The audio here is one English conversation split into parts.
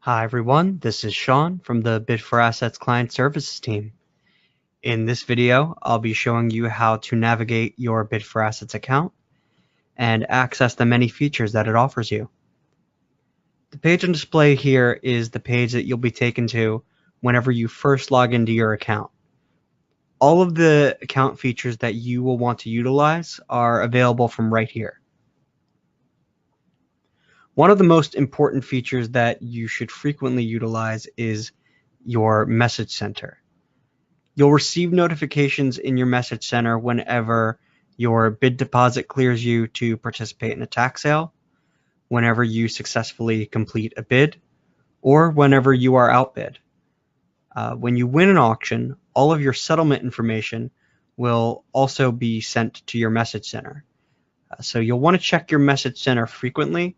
Hi everyone, this is Sean from the Bid4Assets Client Services team. In this video, I'll be showing you how to navigate your Bid4Assets account and access the many features that it offers you. The page on display here is the page that you'll be taken to whenever you first log into your account. All of the account features that you will want to utilize are available from right here. One of the most important features that you should frequently utilize is your message center. You'll receive notifications in your message center whenever your bid deposit clears you to participate in a tax sale, whenever you successfully complete a bid, or whenever you are outbid. When you win an auction, all of your settlement information will also be sent to your message center. So you'll want to check your message center frequently,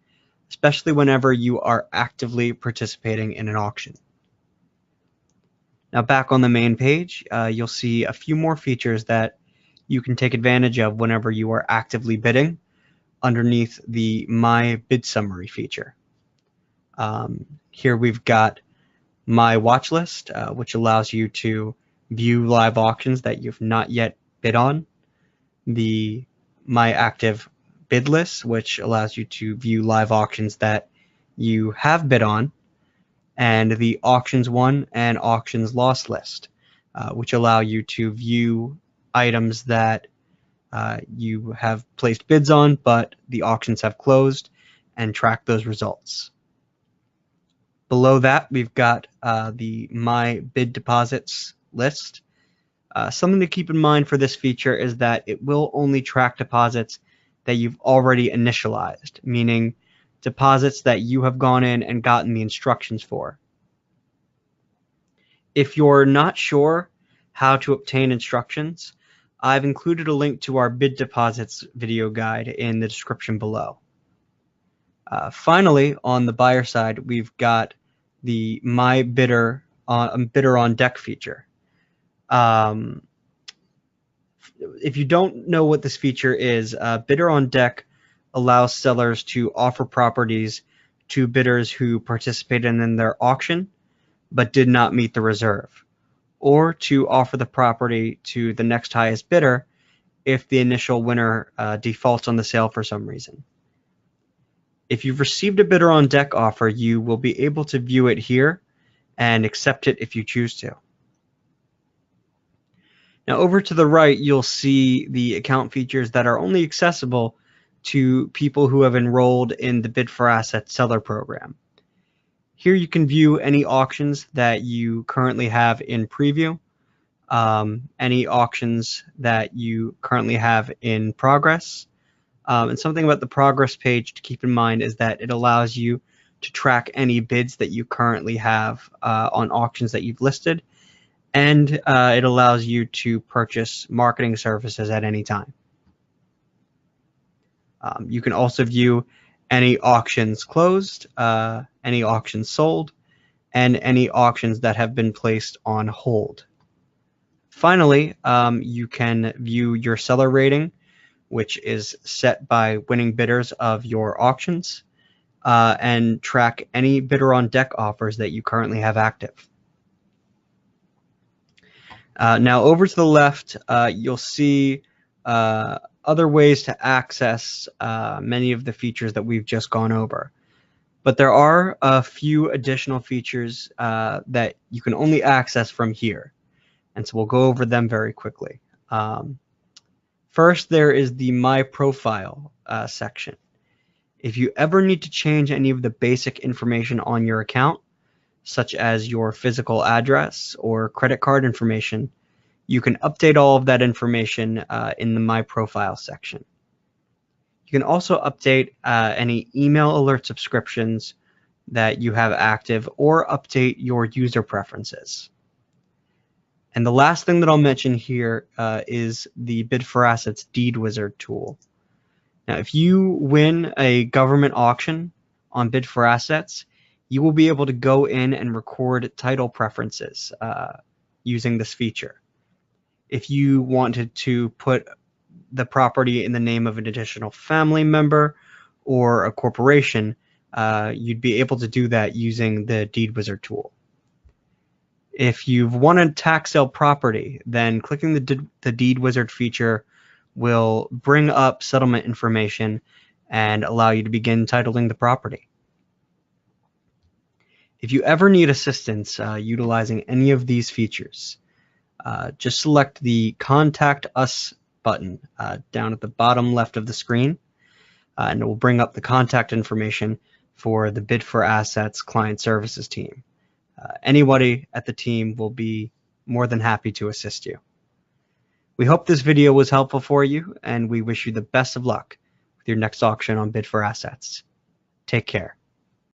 especially whenever you are actively participating in an auction. Now back on the main page, you'll see a few more features that you can take advantage of whenever you are actively bidding underneath the My Bid Summary feature. Here we've got My Watch List, which allows you to view live auctions that you've not yet bid on. The My Active Bid List, which allows you to view live auctions that you have bid on. And the Auctions Won and Auctions Lost list, which allow you to view items that you have placed bids on, but the auctions have closed, and track those results. Below that, we've got the My Bid Deposits list. Something to keep in mind for this feature is that it will only track deposits that you've already initialized, meaning deposits that you have gone in and gotten the instructions for. If you're not sure how to obtain instructions, I've included a link to our bid deposits video guide in the description below. Finally, on the buyer side, we've got the My Bidder on Deck feature. If you don't know what this feature is, Bidder on Deck allows sellers to offer properties to bidders who participated in their auction but did not meet the reserve, or to offer the property to the next highest bidder if the initial winner defaults on the sale for some reason. If you've received a Bidder on Deck offer, you will be able to view it here and accept it if you choose to. Now over to the right, you'll see the account features that are only accessible to people who have enrolled in the Bid4Assets seller program. Here you can view any auctions that you currently have in preview, any auctions that you currently have in progress. And something about the progress page to keep in mind is that it allows you to track any bids that you currently have on auctions that you've listed, and it allows you to purchase marketing services at any time. You can also view any auctions closed, any auctions sold, and any auctions that have been placed on hold. Finally, you can view your seller rating, which is set by winning bidders of your auctions, and track any Bidder on Deck offers that you currently have active. Now over to the left, you'll see other ways to access many of the features that we've just gone over. But there are a few additional features that you can only access from here. And so we'll go over them very quickly. First, there is the My Profile section. If you ever need to change any of the basic information on your account, such as your physical address or credit card information, you can update all of that information in the My Profile section. You can also update any email alert subscriptions that you have active, or update your user preferences. And the last thing that I'll mention here is the Bid4Assets Deed Wizard tool. Now, if you win a government auction on Bid4Assets, you will be able to go in and record title preferences using this feature. If you wanted to put the property in the name of an additional family member or a corporation, you'd be able to do that using the Deed Wizard tool. If you've won a tax sale property, then clicking the Deed Wizard feature will bring up settlement information and allow you to begin titling the property. If you ever need assistance utilizing any of these features, just select the Contact Us button down at the bottom left of the screen, and it will bring up the contact information for the Bid4Assets client services team. Anybody at the team will be more than happy to assist you. We hope this video was helpful for you, and we wish you the best of luck with your next auction on Bid4Assets. Take care.